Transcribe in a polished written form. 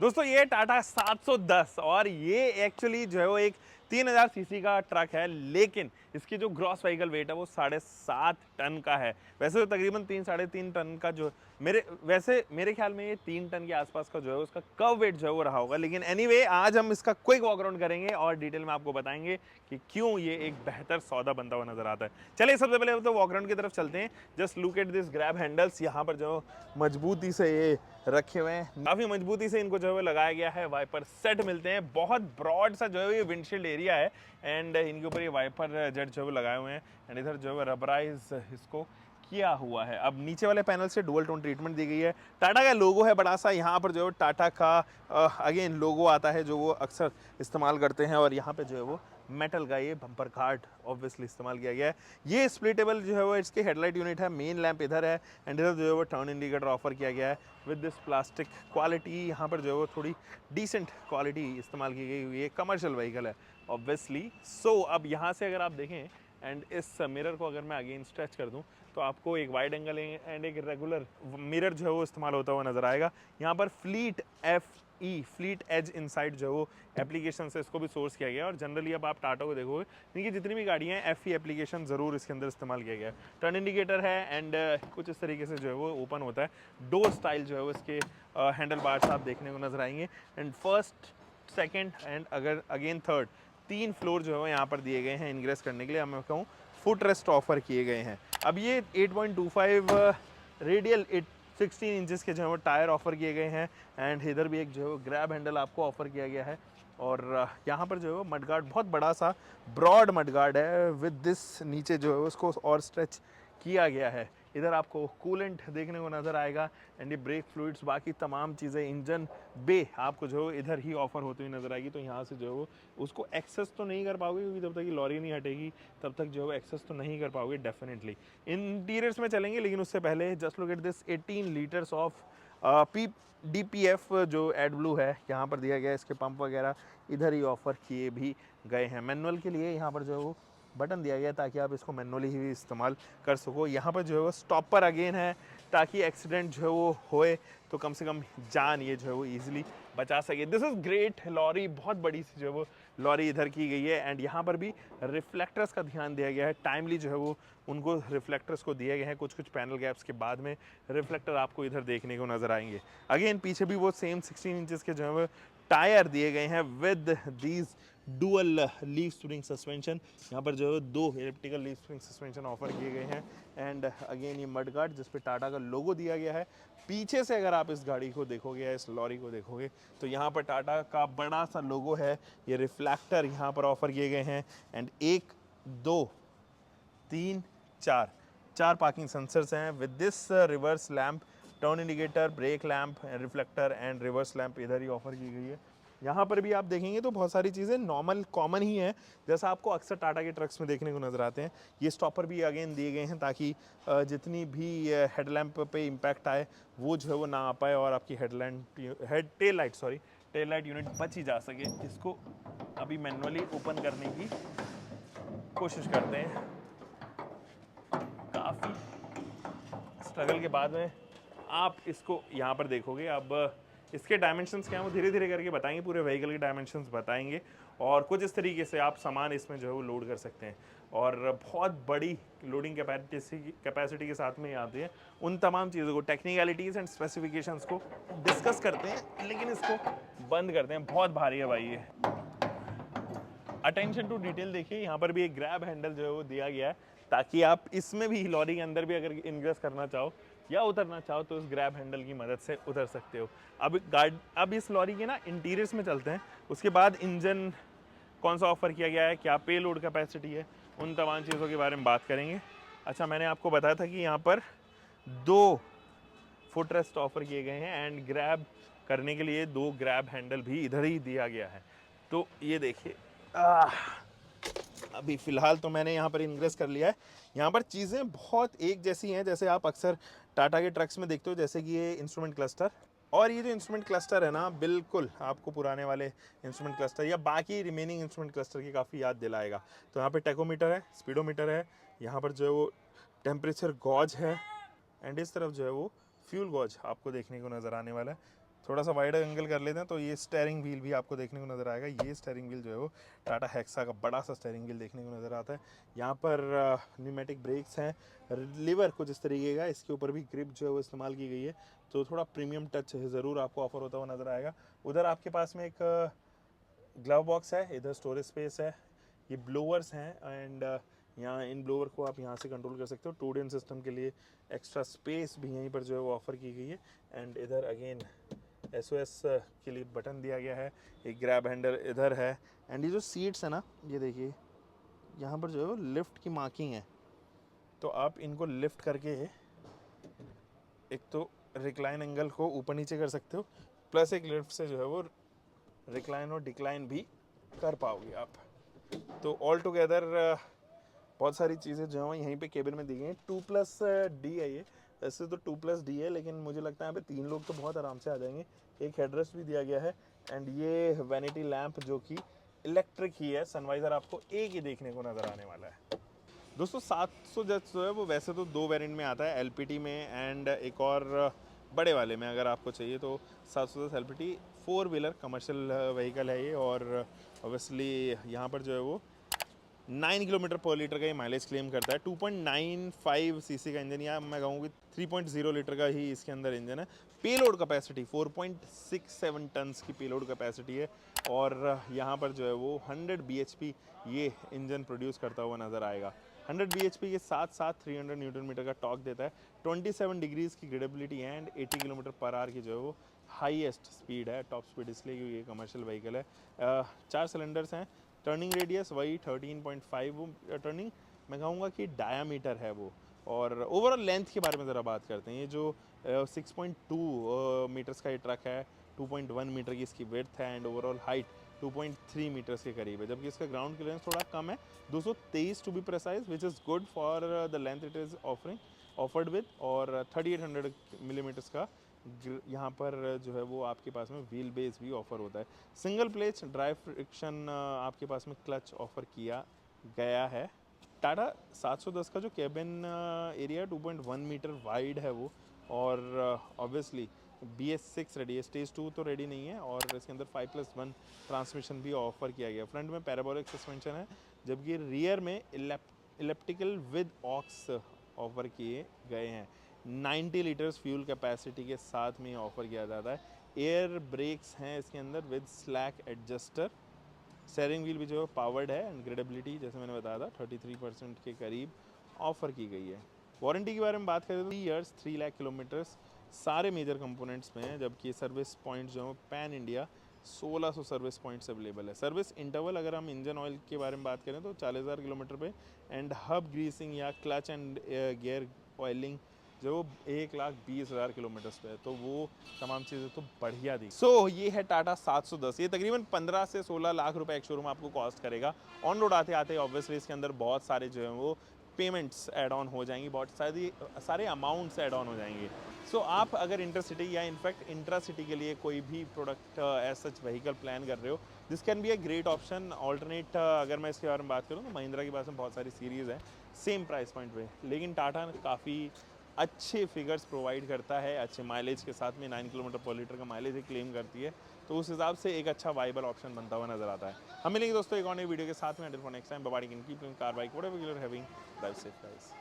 दोस्तों ये टाटा 710 और ये एक्चुअली जो है वो एक 3000 सीसी का ट्रक है, लेकिन इसकी जो ग्रॉस व्हीकल वेट है वो 7.5 टन का है। वैसे तो तकरीबन 3-3.5 टन का जो मेरे ख्याल में ये 3 टन के आसपास का जो है उसका कर्व वेट जो है वो रहा होगा। लेकिन एनीवे आज हम इसका क्विक वॉक अराउंड करेंगे और डिटेल में आपको बताएंगे कि क्यों ये एक बेहतर सौदा बनता हुआ नजर आता है। चलिए सबसे पहले तो वॉक अराउंड की तरफ चलते हैं। Just look at this grab handles, यहाँ पर जो मजबूती से ये रखे हुए हैं, काफी मजबूती से इनको जो है लगाया गया है। वाइपर सेट मिलते हैं, बहुत ब्रॉड सा जो है ये विंडशील्ड एरिया है एंड इनके ऊपर ये वाइपर जेट जो है लगाए हुए हैं एंड इधर जो है रबराइज इसको किया हुआ है। अब नीचे वाले पैनल से डुअल टोन ट्रीटमेंट दी गई है। टाटा का लोगो है बड़ा सा, यहाँ पर जो है टाटा का अगेन लोगो आता है जो वो अक्सर इस्तेमाल करते हैं और यहाँ पे जो है वो मेटल का ये बम्पर कार्ड ऑब्वियसली इस्तेमाल किया गया है। ये स्प्लिटेबल जो है वो इसके हेडलाइट यूनिट है, मेन लैंप इधर है एंड इधर जो है वो टर्न इंडिकेटर ऑफर किया गया है विद दिस प्लास्टिक क्वालिटी। यहाँ पर जो है वो थोड़ी डिसेंट क्वालिटी इस्तेमाल की गई हुई है, कमर्शियल व्हीकल है ऑब्वियसली। सो अब यहाँ से अगर आप देखें एंड इस मिरर को अगर मैं अगेन स्ट्रेच कर दूं तो आपको एक वाइड एंगल एंड एक रेगुलर मिरर जो है वो इस्तेमाल होता हुआ नजर आएगा। यहाँ पर फ्लीट एज इनसाइड जो है वो एप्लीकेशन से इसको भी सोर्स किया गया है और जनरली अब आप टाटा को देखोगे इनकी जितनी भी गाड़ियाँ हैं FE एप्लीकेशन ज़रूर इसके अंदर इस्तेमाल किया गया है। टर्न इंडिकेटर है एंड कुछ इस तरीके से जो है वो ओपन होता है। डोर स्टाइल जो है वो इसके हैंडल बार्स आप देखने को नजर आएंगे एंड फर्स्ट सेकेंड एंड अगर अगेन थर्ड 3 फ्लोर जो है यहाँ पर दिए गए हैं इनग्रेस करने के लिए। मैं कहूँ फुट रेस्ट ऑफर किए गए हैं। अब ये 8.25 रेडियल 16 इंचेस के जो है वो टायर ऑफर किए गए हैं एंड इधर भी एक जो है ग्रैब हैंडल आपको ऑफर किया गया है और यहाँ पर जो है वो मडगार्ड बहुत बड़ा सा ब्रॉड मडगार्ड है विद दिस, नीचे जो है उसको और स्ट्रेच किया गया है। इधर आपको कूलेंट देखने को नज़र आएगा एंड ये ब्रेक फ्लूइड्स बाकी तमाम चीज़ें, इंजन बे आपको जो इधर ही ऑफर होती हुई नज़र आएगी। तो यहाँ से जो है वो उसको एक्सेस तो नहीं कर पाओगे क्योंकि जब तक ये लॉरी नहीं हटेगी तब तक जो है वो एक्सेस तो नहीं कर पाओगे डेफिनेटली। इंटीरियर्स में चलेंगे लेकिन उससे पहले just look at this 18 litres of DPF जो एड ब्लू है यहाँ पर दिया गया है। इसके पंप वगैरह इधर ही ऑफर किए भी गए हैं। मैनुअल के लिए यहाँ पर जो है वो बटन दिया गया ताकि आप इसको मैनुअली ही इस्तेमाल कर सको। यहाँ पर जो है वो स्टॉपर अगेन है ताकि एक्सीडेंट जो है वो होए तो कम से कम जान ये जो है वो ईजिली बचा सके। दिस इज़ ग्रेट लॉरी, बहुत बड़ी सी जो है वो लॉरी इधर की गई है एंड यहाँ पर भी रिफ्लेक्टर्स का ध्यान दिया गया है। टाइमली जो है वो उनको रिफ्लेक्टर्स को दिए गए हैं। कुछ कुछ पैनल गैप्स के बाद में रिफ्लेक्टर आपको इधर देखने को नज़र आएंगे। अगेन पीछे भी वो सेम 16 इंचेस के जो है वो टायर दिए गए हैं with these dual leaf spring suspension. यहाँ पर जो है 2 electrical leaf spring suspension offer किए गए हैं एंड अगेन ये मड गार्ड जिस पे टाटा का लोगो दिया गया है। पीछे से अगर आप इस गाड़ी को देखोगे या इस लॉरी को देखोगे तो यहाँ पर टाटा का बड़ा सा लोगो है। ये रिफ्लेक्टर यहाँ पर ऑफर किए गए हैं एंड 1 2 3 4 पार्किंग सेंसर्स हैं with this reverse lamp, turn indicator, brake lamp, reflector and reverse lamp इधर ही ऑफर की गई है। यहाँ पर भी आप देखेंगे तो बहुत सारी चीज़ें नॉर्मल कॉमन ही है जैसा आपको अक्सर टाटा के ट्रक्स में देखने को नज़र आते हैं। ये स्टॉपर भी अगेन दिए गए हैं ताकि जितनी भी हेडलैम्प पे इम्पैक्ट आए वो जो है वो ना आ पाए और आपकी टेल लाइट यूनिट बच ही जा सके। इसको अभी मैनुअली ओपन करने की कोशिश करते हैं। काफ़ी स्ट्रगल के बाद में आप इसको यहाँ पर देखोगे। अब इसके डायमेंशंस क्या हैं वो धीरे धीरे करके बताएंगे, पूरे व्हीकल के डायमेंशंस बताएंगे और कुछ इस तरीके से आप सामान इसमें जो है वो लोड कर सकते हैं और बहुत बड़ी लोडिंग कैपेसिटी के साथ में ये आती है। उन तमाम चीज़ों को, टेक्निकलिटीज़ एंड स्पेसिफिकेशंस को डिस्कस करते हैं लेकिन इसको बंद करते हैं। बहुत भारी है भाई ये। अटेंशन टू डिटेल देखिए, यहाँ पर भी एक ग्रैब हैंडल जो है वो दिया गया है ताकि आप इसमें भी, लॉरी के अंदर भी अगर इनग्रेस करना चाहो या उतरना चाहो तो उस ग्रैब हैंडल की मदद से उतर सकते हो। अब इस लॉरी के ना इंटीरियर्स में चलते हैं। उसके बाद इंजन कौन सा ऑफर किया गया है, क्या पे लोड कैपेसिटी है, उन तमाम चीज़ों के बारे में बात करेंगे। अच्छा, मैंने आपको बताया था कि यहाँ पर 2 फुट रेस्ट ऑफर किए गए हैं एंड ग्रैब करने के लिए 2 ग्रैब हैंडल भी इधर ही दिया गया है। तो ये देखिए, अभी फ़िलहाल तो मैंने यहाँ पर इनग्रेस कर लिया है। यहाँ पर चीज़ें बहुत एक जैसी हैं जैसे आप अक्सर टाटा के ट्रक्स में देखते हो, जैसे कि ये इंस्ट्रूमेंट क्लस्टर और ये जो इंस्ट्रूमेंट क्लस्टर है ना, बिल्कुल आपको पुराने वाले इंस्ट्रूमेंट क्लस्टर या बाकी रिमेनिंग इंस्ट्रूमेंट क्लस्टर की काफ़ी याद दिलाएगा। तो यहाँ पे टेकोमीटर है, स्पीडोमीटर है, यहाँ पर जो है वो टेम्परेचर गॉज है एंड इस तरफ जो है वो फ्यूल गॉज आपको देखने को नज़र आने वाला है। थोड़ा सा वाइड एंगल कर लेते हैं तो ये स्टेयरिंग व्हील भी आपको देखने को नज़र आएगा। ये स्टेयरिंग व्हील जो है वो टाटा हेक्सा का बड़ा सा स्टेयरिंग व्हील देखने को नज़र आता है। यहाँ पर न्यूमेटिक ब्रेक्स हैं, लीवर कुछ इस तरीके का, इसके ऊपर भी ग्रिप जो है वो इस्तेमाल की गई है, तो थोड़ा प्रीमियम टच ज़रूर आपको ऑफर होता हुआ नज़र आएगा। उधर आपके पास में एक ग्लव बॉक्स है, इधर स्टोरेज स्पेस है, ये ब्लोअर्स हैं एंड यहाँ इन ब्लोअर को आप यहाँ से कंट्रोल कर सकते हो। 2 सिस्टम के लिए एक्स्ट्रा स्पेस भी यहीं पर जो है वो ऑफर की गई है। एंड इधर अगेन SOS के लिए बटन दिया गया है, एक ग्रैब हैंडल इधर है। एंड ये जो सीट्स है ना, ये देखिए यहाँ पर जो है वो लिफ्ट की मार्किंग है, तो आप इनको लिफ्ट करके एक तो रिक्लाइन एंगल को ऊपर नीचे कर सकते हो, प्लस एक लिफ्ट से जो है वो रिक्लाइन और डिक्लाइन भी कर पाओगे आप। तो ऑल टुगेदर बहुत सारी चीज़ें जो हैं यहीं पे केबिन में दी गई हैं। 2+D है ये, वैसे तो 2+D है, लेकिन मुझे लगता है यहाँ पे 3 लोग तो बहुत आराम से आ जाएंगे। एक हेडरेस्ट भी दिया गया है एंड ये वैनिटी लैंप जो कि इलेक्ट्रिक ही है। सनवाइज़र आपको एक ही देखने को नज़र आने वाला है। दोस्तों 710 जो है वो वैसे तो 2 वेरिएंट में आता है, LPT में एंड एक और बड़े वाले में अगर आपको चाहिए तो। 710 LPT 4 व्हीलर कमर्शियल व्हीकल है ये, और ऑब्वियसली यहाँ पर जो है वो 9 किलोमीटर पर लीटर का ये माइलेज क्लेम करता है। 2.95 सीसी का इंजन, या मैं कहूँ कि 3.0 लीटर का ही इसके अंदर इंजन है। पेलोड कैपेसिटी 4.67 टन्स की पेलोड कैपेसिटी है, और यहाँ पर जो है वो 100 bhp ये इंजन प्रोड्यूस करता हुआ नज़र आएगा। 100 bhp के साथ साथ 300 न्यूटन मीटर का टॉर्क देता है, 27 डिग्रीज की gradability and 80 kilometre per hour की जो है वो हाईएस्ट स्पीड है। टॉप स्पीड इसलिए क्योंकि ये कमर्शियल व्हीकल है। 4 सिलेंडर्स हैं, टर्निंग रेडियस वही 13.5, वो टर्निंग मैं कहूँगा कि डायामीटर है वो। और ओवरऑल लेंथ के बारे में ज़रा बात करते हैं। ये जो 6.2 मीटर्स का ये ट्रक है, 2.1 मीटर की इसकी विड्थ है एंड ओवरऑल हाइट 2.3 मीटर्स के करीब है, जबकि इसका ग्राउंड क्लियरेंस थोड़ा कम है, 223 to be precise, which is good for the length it is offered with. और 3800 मिलीमीटर्स का यहाँ पर जो है वो आपके पास में व्हील बेस भी ऑफर होता है। सिंगल प्लेट ड्राइव फ्रिक्शन आपके पास में क्लच ऑफर किया गया है। टाटा 710 का जो केबिन एरिया 2.1 मीटर वाइड है वो, और ऑब्वियसली BS6 रेडी है, स्टेज 2 तो रेडी नहीं है, और इसके अंदर 5+1 ट्रांसमिशन भी ऑफर किया गया। फ्रंट में पैराबोलिक सस्पेंशन है, जबकि रियर में इलेप्टिकल विद ऑक्स ऑफर किए गए हैं। 90 लीटर्स फ्यूल कैपेसिटी के साथ में ऑफर किया जाता है। एयर ब्रेक्स हैं इसके अंदर with slack adjuster. Steering wheel भी जो है पावर्ड है एंड ग्रेडेबिलिटी जैसे मैंने बताया था 33% के करीब ऑफर की गई है। वारंटी के बारे में बात करें तो 3 ईयर्स 3 लाख किलोमीटर्स सारे मेजर कंपोनेंट्स में है, जबकि सर्विस पॉइंट जो है pan India 1600 service points available है। सर्विस इंटरवल अगर हम इंजन ऑयल के बारे में बात करें तो 40,000 किलोमीटर पे, एंड हब ग्रीसिंग या क्लच एंड गियर ऑयलिंग जो 1,20,000 किलोमीटर्स पे है, तो वो तमाम चीज़ें तो बढ़िया दी। सो ये है टाटा 710, ये तकरीबन 15 से 16 लाख रुपए एक शोरूम आपको कॉस्ट करेगा। ऑन रोड आते आते ऑब्वियसली इसके अंदर बहुत सारे जो हैं वो पेमेंट्स ऐड ऑन हो जाएंगी, बहुत सारे अमाउंट्स ऐड ऑन हो जाएंगे। सो आप अगर इंटरसिटी या इनफैक्ट इंट्रा सिटी के लिए कोई भी product as such vehicle plan कर रहे हो, this can be a great option. Alternate अगर मैं इसके बारे में बात करूँ तो महिंद्रा के पास में बहुत सारी सीरीज़ हैं सेम प्राइस पॉइंट पे, लेकिन टाटा काफ़ी अच्छे फिगर्स प्रोवाइड करता है, अच्छे माइलेज के साथ में 9 किलोमीटर पर लीटर का माइलेज क्लेम करती है, तो उस हिसाब से एक अच्छा वाइबल ऑप्शन बनता हुआ नजर आता है। हम मिलेंगे दोस्तों एक और नई वीडियो के साथ में। Until next time, bye bye, keep doing car bike whatever you are having, drive safe guys.